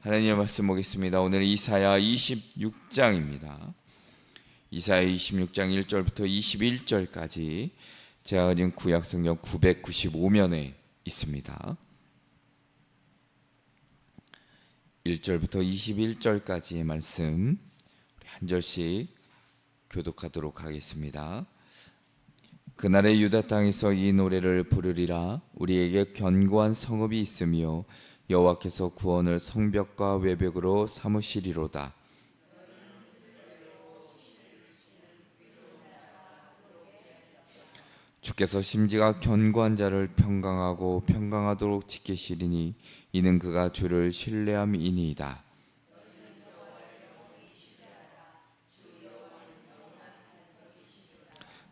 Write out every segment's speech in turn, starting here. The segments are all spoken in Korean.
하나님의 말씀 보겠습니다. 오늘 이사야 26장입니다. 이사야 26장 1절부터 21절까지 제가 가진 구약성경 995면에 있습니다. 1절부터 21절까지의 말씀 우리 한 절씩 교독하도록 하겠습니다. 그날의 유다 땅에서 이 노래를 부르리라. 우리에게 견고한 성읍이 있으며 여호와께서 구원을 성벽과 외벽으로 삼으시리로다. 주께서 심지가 견고한 자를 평강하고 평강하도록 지키시리니 이는 그가 주를 신뢰함이니이다.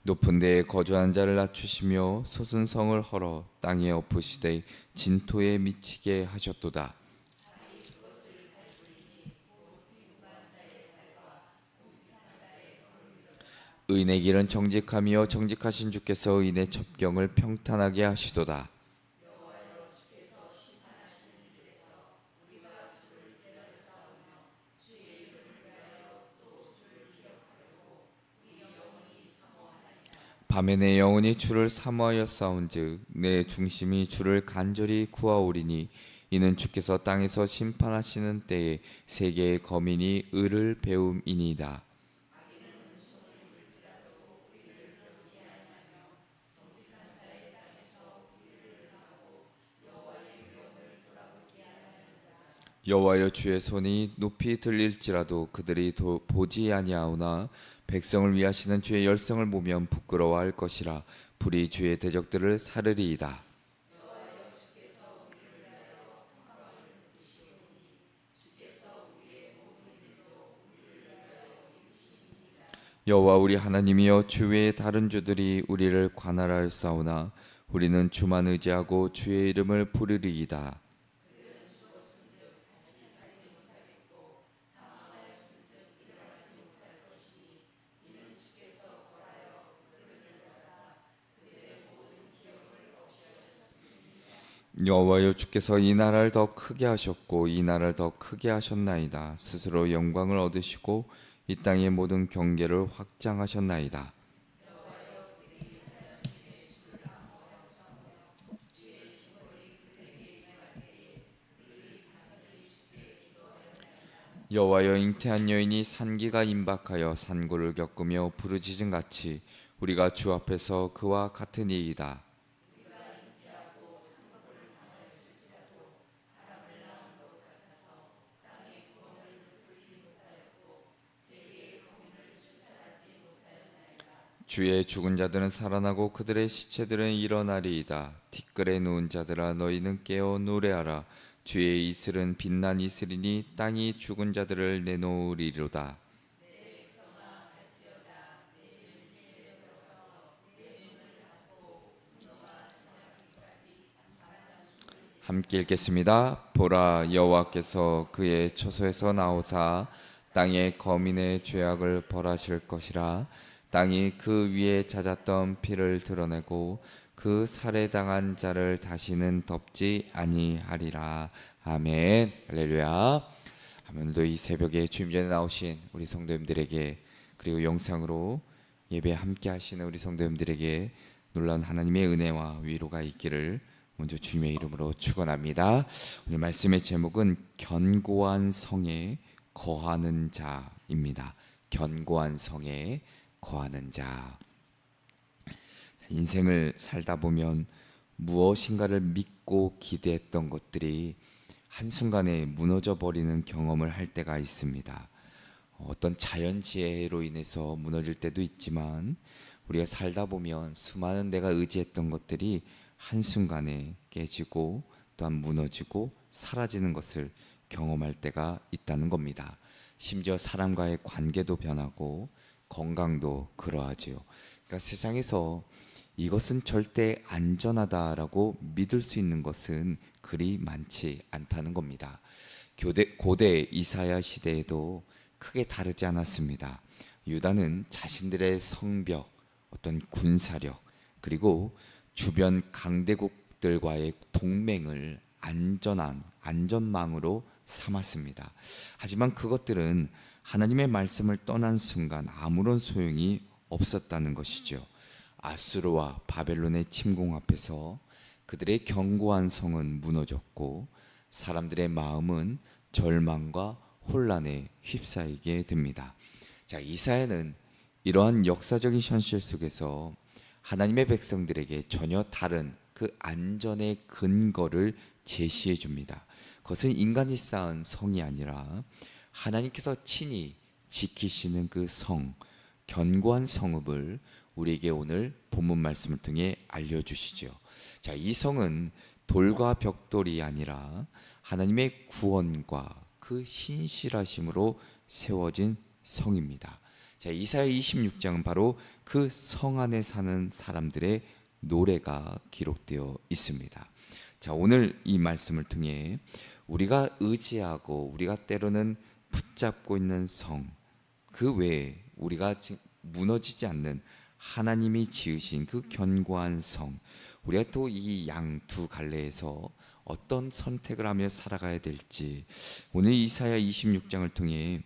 높은 데에 거주한 자를 낮추시며 솟은 성을 헐어 땅에 엎으시되 진토에 미치게 하셨도다. 의인의 길은 정직하며 정직하신 주께서 의인의 첩경을 평탄하게 하시도다. 밤에 내 영혼이 주를 사모하여 싸운즉 내 중심이 주를 간절히 구하오리니 이는 주께서 땅에서 심판하시는 때에 세계의 거민이 의를 배움이니이다. 여호와여, 주의 손이 높이 들릴지라도 그들이 보지 아니하오나 백성을 위하시는 주의 열성을 보면 부끄러워할 것이라. 불이 주의 대적들을 사르리이다. 여호와 우리 하나님이여, 주 외에 다른 주들이 우리를 관할하였사오나 우리는 주만 의지하고 주의 이름을 부르리이다. 여호와여, 주께서 이 나라를 더 크게 하셨고 이 나라를 더 크게 하셨나이다. 스스로 영광을 얻으시고 이 땅의 모든 경계를 확장하셨나이다. 여호와여, 잉태한 여인이 산기가 임박하여 산고를 겪으며 부르짖은 같이 우리가 주 앞에서 그와 같은 이이다. 주의 죽은 자들은 살아나고 그들의 시체들은 일어나리이다. 티끌에 누운 자들아, 너희는 깨어 노래하라. 주의 이슬은 빛난 이슬이니 땅이 죽은 자들을 내놓으리로다. 함께 읽겠습니다. 보라, 여호와께서 그의 처소에서 나오사 땅의 거민의 죄악을 벌하실 것이라. 땅이 그 위에 잦았던 피를 드러내고 그 살해당한 자를 다시는 덮지 아니하리라. 아멘. 할렐루야. 오늘도 이 새벽에 주님 전에 나오신 우리 성도님들에게, 그리고 영상으로 예배 함께 하시는 우리 성도님들에게 놀라운 하나님의 은혜와 위로가 있기를 먼저 주님의 이름으로 축원합니다. 오늘 말씀의 제목은 견고한 성에 거하는 자입니다. 견고한 성에 거하는 자. 인생을 살다 보면 무엇인가를 믿고 기대했던 것들이 한순간에 무너져 버리는 경험을 할 때가 있습니다. 어떤 자연재해로 인해서 무너질 때도 있지만 우리가 살다 보면 수많은 내가 의지했던 것들이 한순간에 깨지고 또한 무너지고 사라지는 것을 경험할 때가 있다는 겁니다. 심지어 사람과의 관계도 변하고 건강도 그러하지요. 그러니까 세상에서 이것은 절대 안전하다라고 믿을 수 있는 것은 그리 많지 않다는 겁니다. 고대 이사야 시대에도 크게 다르지 않았습니다. 유다는 자신들의 성벽, 어떤 군사력, 그리고 주변 강대국들과의 동맹을 안전망으로 삼았습니다. 하지만 그것들은 하나님의 말씀을 떠난 순간 아무런 소용이 없었다는 것이죠. 아수르와 바벨론의 침공 앞에서 그들의 견고한 성은 무너졌고 사람들의 마음은 절망과 혼란에 휩싸이게 됩니다. 자, 이사야는 이러한 역사적인 현실 속에서 하나님의 백성들에게 전혀 다른 그 안전의 근거를 제시해 줍니다. 그것은 인간이 쌓은 성이 아니라 하나님께서 친히 지키시는 그 성, 견고한 성읍을 우리에게 오늘 본문 말씀을 통해 알려주시죠. 자, 이 성은 돌과 벽돌이 아니라 하나님의 구원과 그 신실하심으로 세워진 성입니다. 자, 이사야 26장은 바로 그 성 안에 사는 사람들의 노래가 기록되어 있습니다. 자, 오늘 이 말씀을 통해 우리가 의지하고 우리가 때로는 붙잡고 있는 성, 그 외에 우리가 무너지지 않는 하나님이 지으신 그 견고한 성, 우리가 또 이 양 두 갈래에서 어떤 선택을 하며 살아가야 될지 오늘 이사야 26장을 통해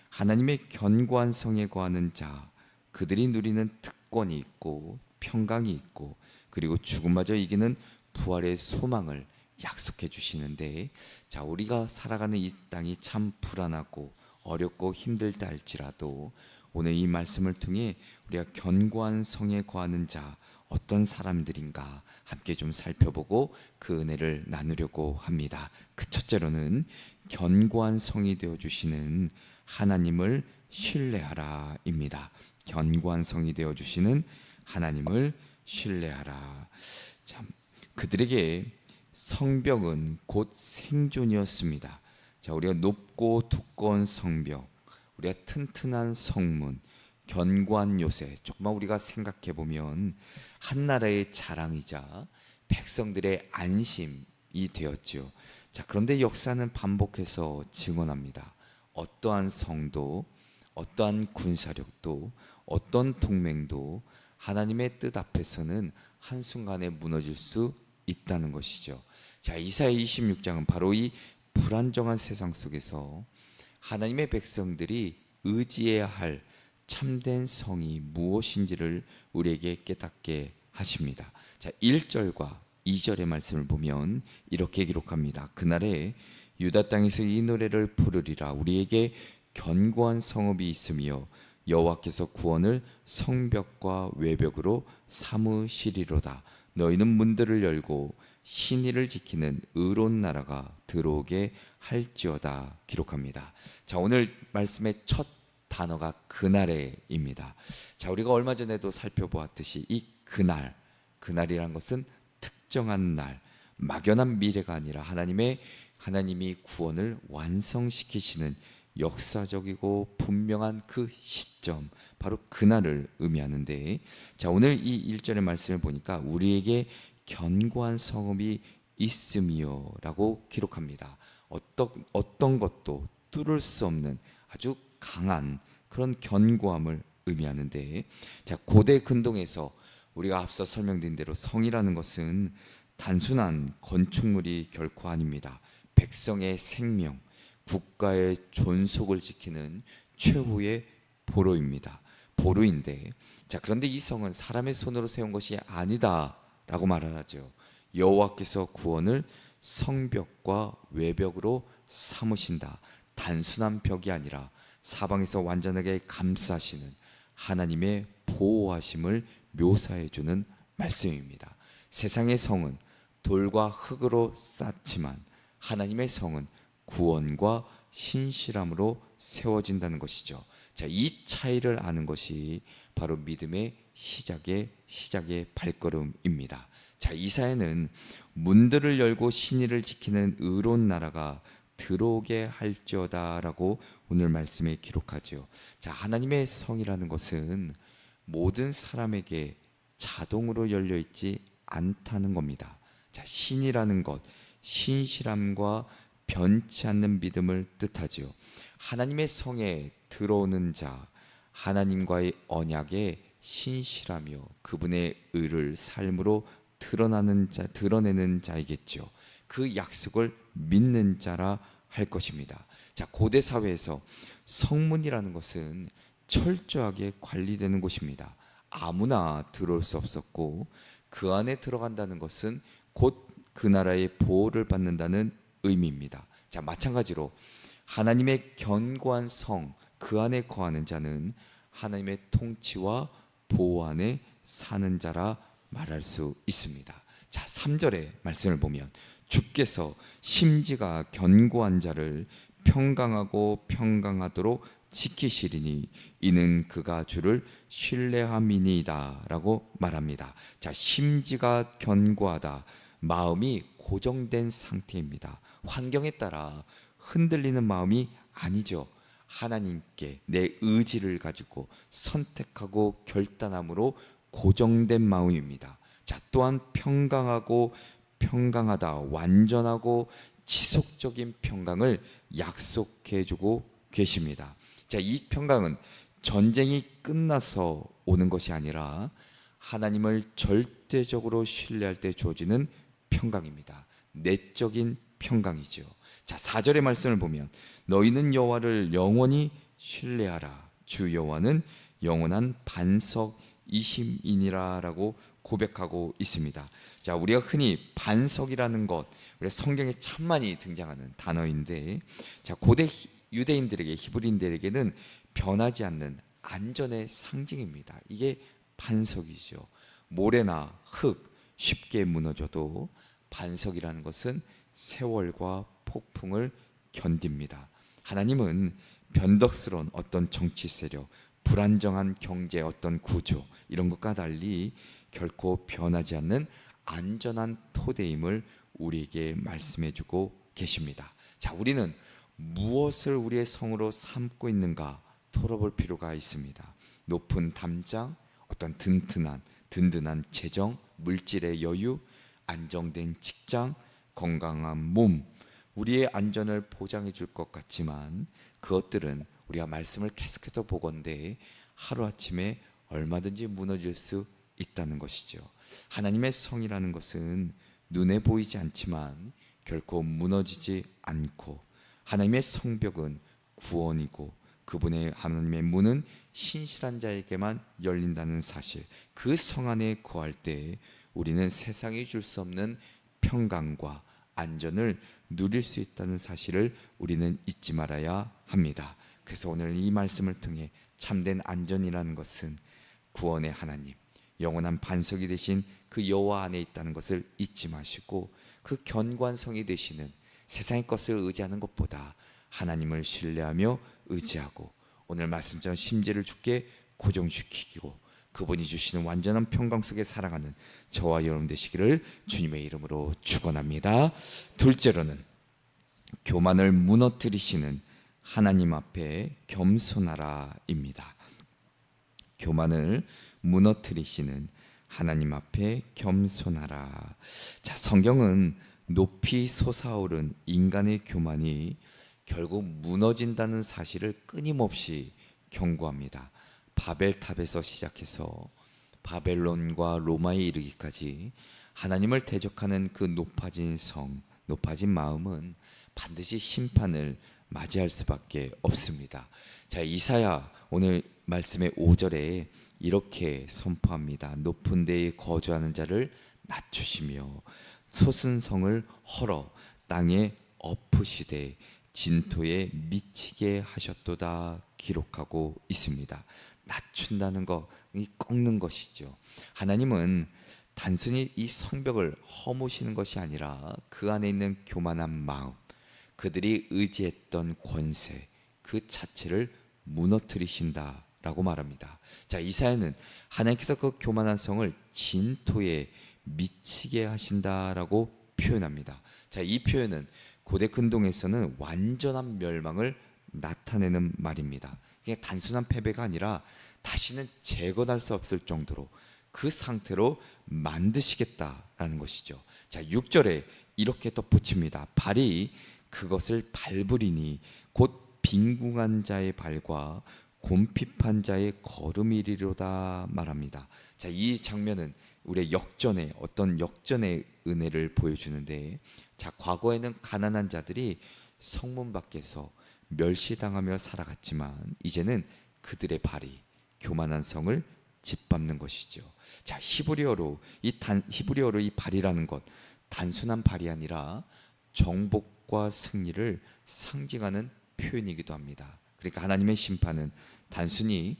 하나님의 견고한 성에 거하는 자, 그들이 누리는 특권이 있고 평강이 있고 그리고 죽음마저 이기는 부활의 소망을 약속해 주시는데, 자, 우리가 살아가는 이 땅이 참 불안하고 어렵고 힘들다 할지라도 오늘 이 말씀을 통해 우리가 견고한 성에 거하는 자 어떤 사람들인가 함께 좀 살펴보고 그 은혜를 나누려고 합니다. 그 첫째로는 견고한 성이 되어 주시는 하나님을 신뢰하라입니다. 견고한 성이 되어 주시는 하나님을 신뢰하라. 참, 그들에게 성벽은 곧 생존이었습니다. 자, 우리가 높고 두꺼운 성벽, 우리가 튼튼한 성문, 견고한 요새, 조금만 우리가 생각해 보면 한 나라의 자랑이자 백성들의 안심이 되었죠. 자, 그런데 역사는 반복해서 증언합니다. 어떠한 성도, 어떠한 군사력도, 어떤 동맹도 하나님의 뜻 앞에서는 한순간에 무너질 수 있다는 것이죠. 자, 이사야 26장은 바로 이 불안정한 세상 속에서 하나님의 백성들이 의지해야 할 참된 성이 무엇인지를 우리에게 깨닫게 하십니다. 자, 1절과 2절의 말씀을 보면 이렇게 기록합니다. 그날에 유다 땅에서 이 노래를 부르리라. 우리에게 견고한 성읍이 있으며 여호와께서 구원을 성벽과 외벽으로 삼으시리로다. 너희는 문들을 열고 신의를 지키는 의로운 나라가 들어오게 할지어다. 기록합니다. 자, 오늘 말씀의 첫 단어가 그날에입니다. 자, 우리가 얼마 전에도 살펴보았듯이 이 그날이란 것은 특정한 날, 막연한 미래가 아니라 하나님이 구원을 완성시키시는 역사적이고 분명한 그 시점, 바로 그날을 의미하는데, 자, 오늘 이 1절의 말씀을 보니까 우리에게 견고한 성읍이 있으며 라고 기록합니다. 어떤 것도 뚫을 수 없는 아주 강한 그런 견고함을 의미하는데, 자, 고대 근동에서 우리가 앞서 설명드린 대로 성이라는 것은 단순한 건축물이 결코 아닙니다. 백성의 생명, 국가의 존속을 지키는 최후의 보루인데, 자, 그런데 이 성은 사람의 손으로 세운 것이 아니다라고 말하죠. 여호와께서 구원을 성벽과 외벽으로 삼으신다. 단순한 벽이 아니라 사방에서 완전하게 감싸시는 하나님의 보호하심을 묘사해 주는 말씀입니다. 세상의 성은 돌과 흙으로 쌓지만 하나님의 성은 구원과 신실함으로 세워진다는 것이죠. 자, 이 차이를 아는 것이 바로 믿음의 시작의 발걸음입니다. 자, 이사야는 문들을 열고 신의를 지키는 의로운 나라가 들어오게 할지어다라고 오늘 말씀에 기록하죠. 자, 하나님의 성이라는 것은 모든 사람에게 자동으로 열려 있지 않다는 겁니다. 자, 신이라는 것, 신실함과 변치 않는 믿음을 뜻하지요. 하나님의 성에 들어오는 자, 하나님과의 언약에 신실하며 그분의 의를 삶으로 드러내는 자이겠죠. 그 약속을 믿는 자라 할 것입니다. 자, 고대 사회에서 성문이라는 것은 철저하게 관리되는 곳입니다. 아무나 들어올 수 없었고 그 안에 들어간다는 것은 곧 그 나라의 보호를 받는다는 의미입니다. 자, 마찬가지로 하나님의 견고한 성, 그 안에 거하는 자는 하나님의 통치와 보호 안에 사는 자라 말할 수 있습니다. 자, 3절의 말씀을 보면 주께서 심지가 견고한 자를 평강하고 평강하도록 지키시리니 이는 그가 주를 신뢰함이니이다 라고 말합니다. 자, 심지가 견고하다, 마음이 고정된 상태입니다. 환경에 따라 흔들리는 마음이 아니죠. 하나님께 내 의지를 가지고 선택하고 결단함으로 고정된 마음입니다. 자, 또한 평강하고 평강하다, 완전하고 지속적인 평강을 약속해 주고 계십니다. 자, 이 평강은 전쟁이 끝나서 오는 것이 아니라 하나님을 절대적으로 신뢰할 때 주어지는 평강입니다. 내적인 평강이죠. 자, 4절의 말씀을 보면 너희는 여호와를 영원히 신뢰하라. 주 여호와는 영원한 반석이심이니라라고 고백하고 있습니다. 자, 우리가 흔히 반석이라는 것, 우리 성경에 참 많이 등장하는 단어인데, 자, 고대 유대인들에게, 히브리인들에게는 변하지 않는 안전의 상징입니다. 이게 반석이죠. 모래나 흙 쉽게 무너져도 반석이라는 것은 세월과 폭풍을 견딥니다. 하나님은 변덕스러운 어떤 정치 세력, 불안정한 경제 어떤 구조 이런 것과 달리 결코 변하지 않는 안전한 토대임을 우리에게 말씀해 주고 계십니다. 자, 우리는 무엇을 우리의 성으로 삼고 있는가 털어볼 필요가 있습니다. 높은 담장, 어떤 든든한 재정, 물질의 여유, 안정된 직장, 건강한 몸, 우리의 안전을 보장해 줄 것 같지만 그것들은 우리가 말씀을 계속해서 보건대 하루아침에 얼마든지 무너질 수 있다는 것이죠. 하나님의 성이라는 것은 눈에 보이지 않지만 결코 무너지지 않고, 하나님의 성벽은 구원이고 그분의 하나님의 문은 신실한 자에게만 열린다는 사실, 그 성 안에 거할 때 우리는 세상이 줄 수 없는 평강과 안전을 누릴 수 있다는 사실을 우리는 잊지 말아야 합니다. 그래서 오늘 이 말씀을 통해 참된 안전이라는 것은 구원의 하나님, 영원한 반석이 되신 그 여호와 안에 있다는 것을 잊지 마시고, 그 견고한 성이 되시는 세상의 것을 의지하는 것보다 하나님을 신뢰하며 의지하고 오늘 말씀처럼 심지를 주께 고정시키고 그분이 주시는 완전한 평강 속에 살아가는 저와 여러분 되시기를 주님의 이름으로 축원합니다. 둘째로는 교만을 무너뜨리시는 하나님 앞에 겸손하라입니다. 교만을 무너뜨리시는 하나님 앞에 겸손하라. 자, 성경은 높이 솟아오른 인간의 교만이 결국 무너진다는 사실을 끊임없이 경고합니다. 바벨탑에서 시작해서 바벨론과 로마에 이르기까지 하나님을 대적하는 그 높아진 성, 높아진 마음은 반드시 심판을 맞이할 수밖에 없습니다. 자, 이사야 오늘 말씀의 5절에 이렇게 선포합니다. 높은 데에 거주하는 자를 낮추시며 솟은 성을 헐어 땅에 엎으시되 진토에 미치게 하셨도다 기록하고 있습니다. 낮춘다는 것이 꺾는 것이죠. 하나님은 단순히 이 성벽을 허무시는 것이 아니라 그 안에 있는 교만한 마음, 그들이 의지했던 권세 그 자체를 무너뜨리신다라고 말합니다. 자, 이사야는 하나님께서 그 교만한 성을 진토에 미치게 하신다라고 표현합니다. 자, 이 표현은 고대 근동에서는 완전한 멸망을 나타내는 말입니다. 이게 단순한 패배가 아니라 다시는 재건할 수 없을 정도로 그 상태로 만드시겠다라는 것이죠. 자, 6절에 이렇게 덧붙입니다. 발이 그것을 밟으리니 곧 빈궁한 자의 발과 곰핍한 자의 걸음이리로다 말합니다. 자, 이 장면은 우리의 역전의 어떤 역전의 은혜를 보여주는데, 자, 과거에는 가난한 자들이 성문 밖에서 멸시당하며 살아갔지만 이제는 그들의 발이 교만한 성을 짓밟는 것이죠. 자, 히브리어로 이 발이라는 것, 단순한 발이 아니라 정복과 승리를 상징하는 표현이기도 합니다. 그러니까 하나님의 심판은 단순히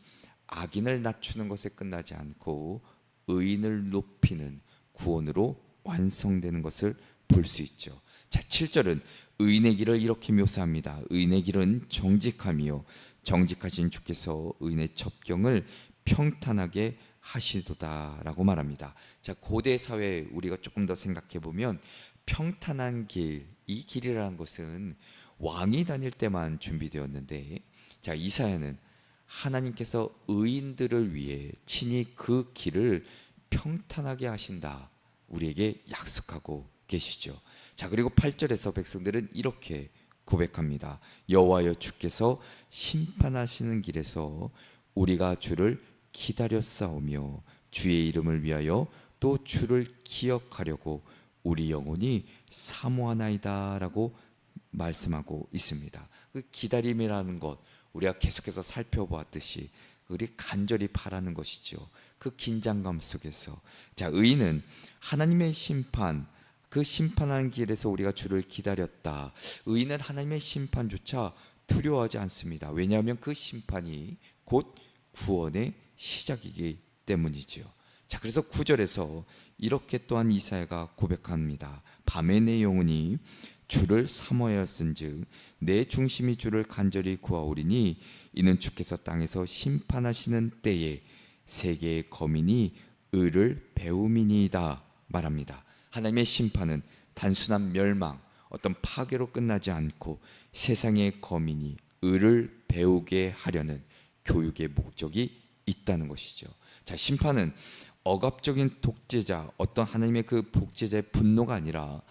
악인을 낮추는 것에 끝나지 않고 의인을 높이는 구원으로 완성되는 것을 볼 수 있죠. 자, 7절은 의인의 길을 이렇게 묘사합니다. 의인의 길은 정직하며 정직하신 주께서 의인의 첩경을 평탄하게 하시도다라고 말합니다. 자, 고대 사회 우리가 조금 더 생각해 보면 평탄한 길, 이 길이라는 것은 왕이 다닐 때만 준비되었는데, 자, 이사야는 하나님께서 의인들을 위해 친히 그 길을 평탄하게 하신다, 우리에게 약속하고 계시죠. 자, 그리고 8절에서 백성들은 이렇게 고백합니다. 여호와여, 주께서 심판하시는 길에서 우리가 주를 기다렸사오며 주의 이름을 위하여 또 주를 기억하려고 우리 영혼이 사모하나이다라고 말씀하고 있습니다. 그 기다림이라는 것, 우리가 계속해서 살펴보았듯이 우리 간절히 바라는 것이죠. 그 긴장감 속에서, 자, 의인은 하나님의 심판, 그 심판하는 길에서 우리가 주를 기다렸다. 의인은 하나님의 심판조차 두려워하지 않습니다. 왜냐하면 그 심판이 곧 구원의 시작이기 때문이지요. 자, 그래서 9절에서 이렇게 또한 이사야가 고백합니다. 밤에 내 영혼이 주를 사모하였은즉 내 중심이 주를 간절히 구하오리니 이는 주께서 땅에서 심판하시는 때에 세계의 거민이 의를 배움이니이다 말합니다. 하나님의 심판은 단순한 멸망, 어떤 파괴로 끝나지 않고 세상의 거민이 의를 배우게 하려는 교육의 목적이 있다는 것이죠. 자, 심판은 억압적인 독재자, 어떤 하나님의 그 독재자의 분노가 아니라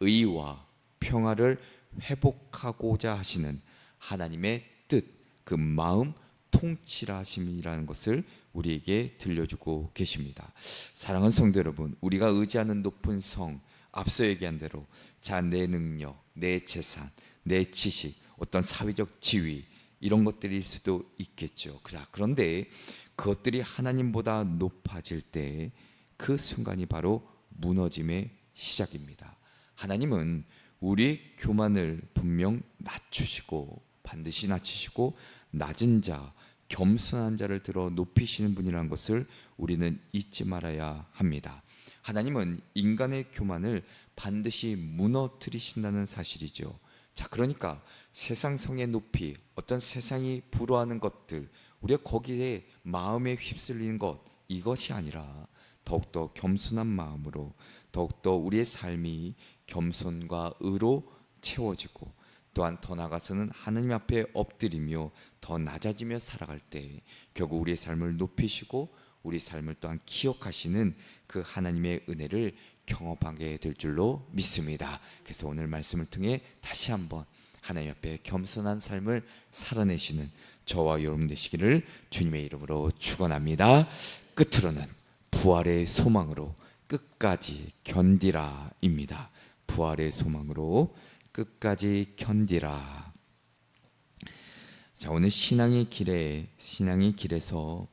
의와 평화를 회복하고자 하시는 하나님의 뜻, 그 마음 통치라 하심이라는 것을 우리에게 들려주고 계십니다. 사랑하는 성도 여러분, 우리가 의지하는 높은 성, 앞서 얘기한 대로 자, 내 능력, 내 재산, 내 지식, 어떤 사회적 지위, 이런 것들일 수도 있겠죠. 그런데 그것들이 하나님보다 높아질 때 그 순간이 바로 무너짐의 시작입니다. 하나님은 우리 교만을 분명 낮추시고, 반드시 낮추시고, 낮은 자, 겸손한 자를 들어 높이시는 분이라는 것을 우리는 잊지 말아야 합니다. 하나님은 인간의 교만을 반드시 무너뜨리신다는 사실이죠. 자, 그러니까 세상 성의 높이, 어떤 세상이 부러워하는 것들, 우리가 거기에 마음에 휩쓸리는 것, 이것이 아니라 더욱더 겸손한 마음으로, 더욱더 우리의 삶이 겸손과 의로 채워지고, 또한 더 나아가서는 하나님 앞에 엎드리며 더 낮아지며 살아갈 때 결국 우리의 삶을 높이시고 우리 삶을 또한 기억하시는 그 하나님의 은혜를 경험하게 될 줄로 믿습니다. 그래서 오늘 말씀을 통해 다시 한번 하나님 앞에 겸손한 삶을 살아내시는 저와 여러분 되시기를 주님의 이름으로 축원합니다. 끝으로는 부활의 소망으로 끝까지 견디라입니다. 부활의 소망으로 끝까지 견디라. 자, 오늘 신앙의 길에서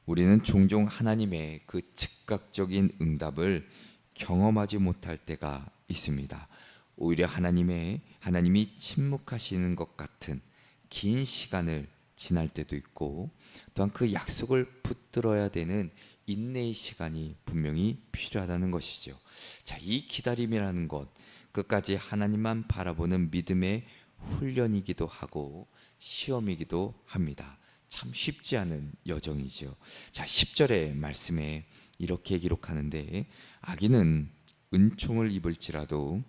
우리는 종종 하나님의 그 즉각적인 응답을 경험하지 못할 때가 있습니다. 오히려 하나님이 침묵하시는 것 같은 긴 시간을 지날 때도 있고, 또한 그 약속을 붙들어야 되는 인내의 시간이 분명히 필요하다는 것이죠. 자, 이 기다림이라는 것, 끝까지 하나님만 바라보는 믿음의 훈련이기도 하고 시험이기도 합니다. 참 쉽지 않은 여정이죠. 자, 10절의 말씀에 이렇게 기록하는데, 악인은 은총을 입을지라도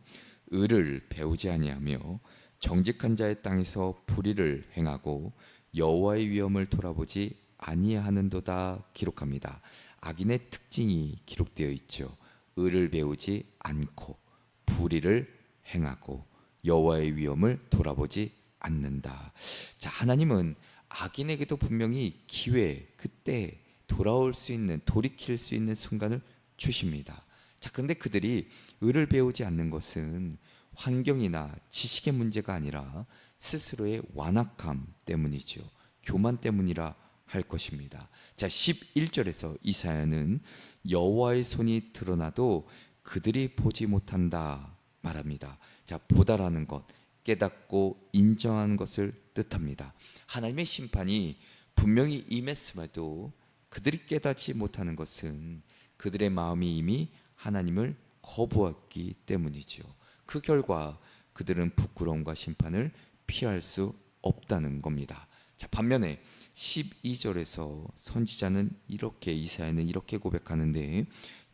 의를 배우지 아니하며 정직한 자의 땅에서 불의를 행하고 여호와의 위엄을 돌아보지 아니하는도다 기록합니다. 악인의 특징이 기록되어 있죠. 의를 배우지 않고 불의를 행하고 여호와의 위엄을 돌아보지 않는다. 자, 하나님은 악인에게도 분명히 기회, 그때 돌아올 수 있는, 돌이킬 수 있는 순간을 주십니다. 자, 그런데 그들이 의를 배우지 않는 것은 환경이나 지식의 문제가 아니라 스스로의 완악함 때문이죠. 교만 때문이라 할 것입니다. 자, 11절에서 이사야는 여호와의 손이 드러나도 그들이 보지 못한다 말합니다. 자, 보다라는 것, 깨닫고 인정하는 것을 뜻합니다. 하나님의 심판이 분명히 임했음에도 그들이 깨닫지 못하는 것은 그들의 마음이 이미 하나님을 거부했기 때문이죠. 그 결과 그들은 부끄러움과 심판을 피할 수 없다는 겁니다. 자, 반면에 12절에서 선지자는 이렇게, 이사야는 이렇게 고백하는데,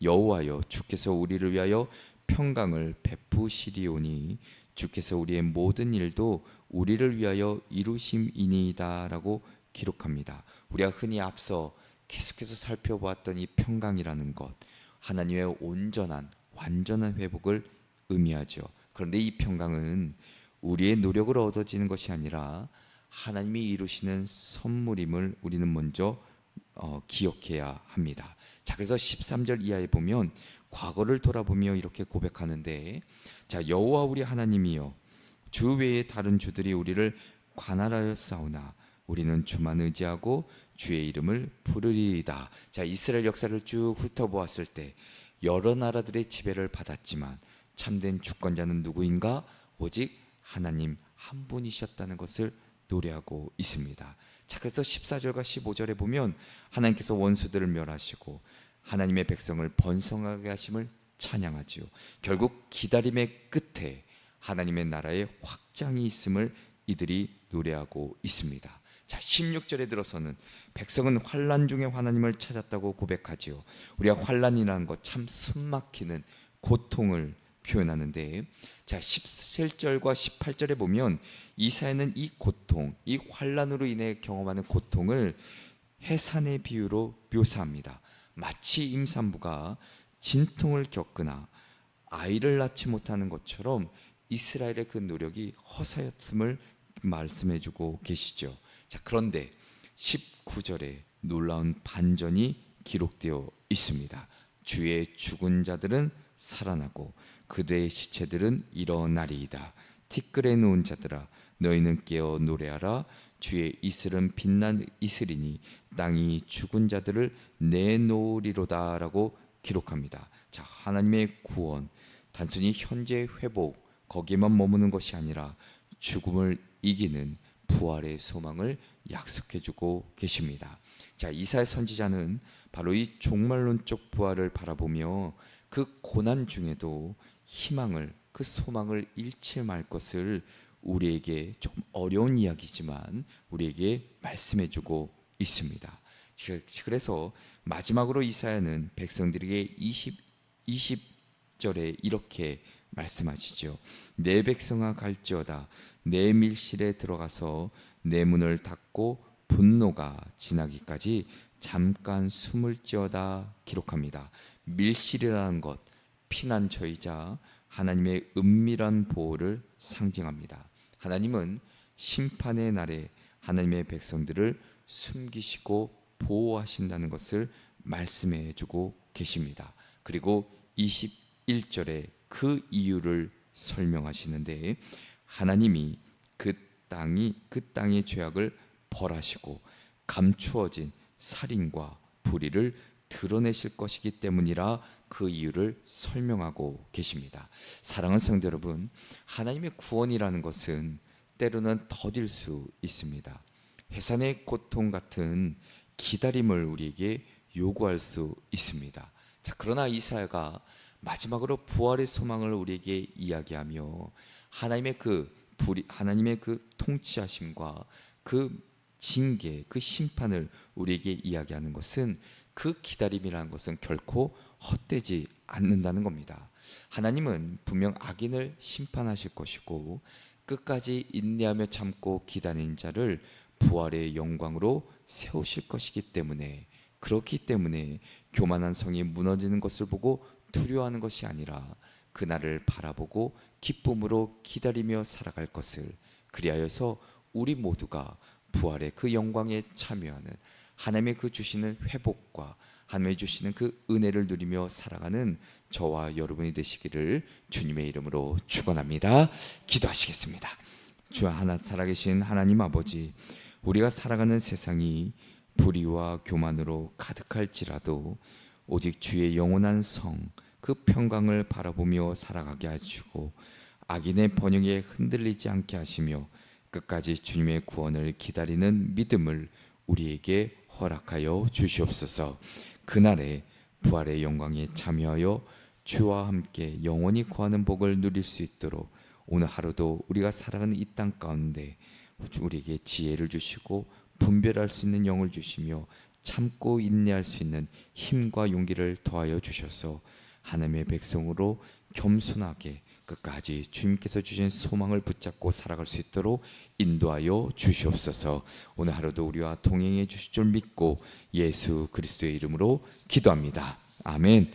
여호와여, 주께서 우리를 위하여 평강을 베푸시리오니 주께서 우리의 모든 일도 우리를 위하여 이루심이니이다 라고 기록합니다. 우리가 흔히 앞서 계속해서 살펴보았던 이 평강이라는 것, 하나님의 온전한 완전한 회복을 의미하죠. 그런데 이 평강은 우리의 노력으로 얻어지는 것이 아니라 하나님이 이루시는 선물임을 우리는 먼저 기억해야 합니다. 자, 그래서 13절 이하에 보면 과거를 돌아보며 이렇게 고백하는데, 자, 여호와 우리 하나님이여, 주 외에 다른 주들이 우리를 관할하여 싸우나 우리는 주만 의지하고 주의 이름을 부르리이다. 자, 이스라엘 역사를 쭉 훑어보았을 때 여러 나라들의 지배를 받았지만 참된 주권자는 누구인가? 오직 하나님 한 분이셨다는 것을 노래하고 있습니다. 자, 그래서 14절과 15절에 보면 하나님께서 원수들을 멸하시고 하나님의 백성을 번성하게 하심을 찬양하지요. 결국 기다림의 끝에 하나님의 나라의 확장이 있음을 이들이 노래하고 있습니다. 자, 16절에 들어서는 백성은 환난 중에 하나님을 찾았다고 고백하지요. 우리가 환난이라는 것, 참 숨막히는 고통을 표현하는데, 자, 17절과 18절에 보면 이사야는 이 고통, 이 환난으로 인해 경험하는 고통을 해산의 비유로 묘사합니다. 마치 임산부가 진통을 겪거나 아이를 낳지 못하는 것처럼 이스라엘의 그 노력이 허사였음을 말씀해주고 계시죠. 자, 그런데 19절에 놀라운 반전이 기록되어 있습니다. 주의 죽은 자들은 살아나고 그들의 시체들은 일어나리이다. 티끌에 누운 자들아, 너희는 깨어 노래하라. 주의 이슬은 빛난 이슬이니 땅이 죽은 자들을 내놓으리로다 라고 기록합니다. 자, 하나님의 구원, 단순히 현재 회복, 거기에만 머무는 것이 아니라 죽음을 이기는 부활의 소망을 약속해주고 계십니다. 자, 이사야 선지자는 바로 이 종말론적 부활을 바라보며 그 고난 중에도 희망을, 그 소망을 잃지 말 것을 우리에게 조금 어려운 이야기지만 우리에게 말씀해주고 있습니다. 그래서 마지막으로 이사야는 백성들에게 20절에 이렇게 말씀하시죠. 내 백성아 갈지어다. 내 밀실에 들어가서 내 문을 닫고 분노가 지나기까지 잠깐 숨을지어다 기록합니다. 밀실이라는 것, 피난처이자 하나님의 은밀한 보호를 상징합니다. 하나님은 심판의 날에 하나님의 백성들을 숨기시고 보호하신다는 것을 말씀해 주고 계십니다. 그리고 21절에 그 이유를 설명하시는데, 하나님이 그 땅의 죄악을 벌하시고 감추어진 살인과 불의를 드러내실 것이기 때문이라 그 이유를 설명하고 계십니다. 사랑하는 성도 여러분, 하나님의 구원이라는 것은 때로는 더딜 수 있습니다. 해산의 고통 같은 기다림을 우리에게 요구할 수 있습니다. 자, 그러나 이사야가 마지막으로 부활의 소망을 우리에게 이야기하며 하나님의 그 통치하심과 그 징계, 그 심판을 우리에게 이야기하는 것은, 그 기다림이라는 것은 결코 헛되지 않는다는 겁니다. 하나님은 분명 악인을 심판하실 것이고 끝까지 인내하며 참고 기다리는 자를 부활의 영광으로 세우실 것이기 때문에, 그렇기 때문에 교만한 성이 무너지는 것을 보고 두려워하는 것이 아니라 그날을 바라보고 기쁨으로 기다리며 살아갈 것을, 그리하여서 우리 모두가 부활의 그 영광에 참여하는 하나님의 그 주시는 회복과 하나님이 주시는 그 은혜를 누리며 살아가는 저와 여러분이 되시기를 주님의 이름으로 축원합니다. 기도하시겠습니다. 주 하나 살아계신 하나님 아버지, 우리가 살아가는 세상이 불의와 교만으로 가득할지라도 오직 주의 영원한 성, 그 평강을 바라보며 살아가게 하시고 악인의 번영에 흔들리지 않게 하시며 끝까지 주님의 구원을 기다리는 믿음을 우리에게 허락하여 주시옵소서. 그날에 부활의 영광에 참여하여 주와 함께 영원히 거하는 복을 누릴 수 있도록 오늘 하루도 우리가 살아가는 이 땅 가운데 우리에게 지혜를 주시고 분별할 수 있는 영을 주시며 참고 인내할 수 있는 힘과 용기를 더하여 주셔서 하나님의 백성으로 겸손하게 끝까지 주님께서 주신 소망을 붙잡고 살아갈 수 있도록 인도하여 주시옵소서. 오늘 하루도 우리와 동행해 주실 줄 믿고 예수 그리스도의 이름으로 기도합니다. 아멘.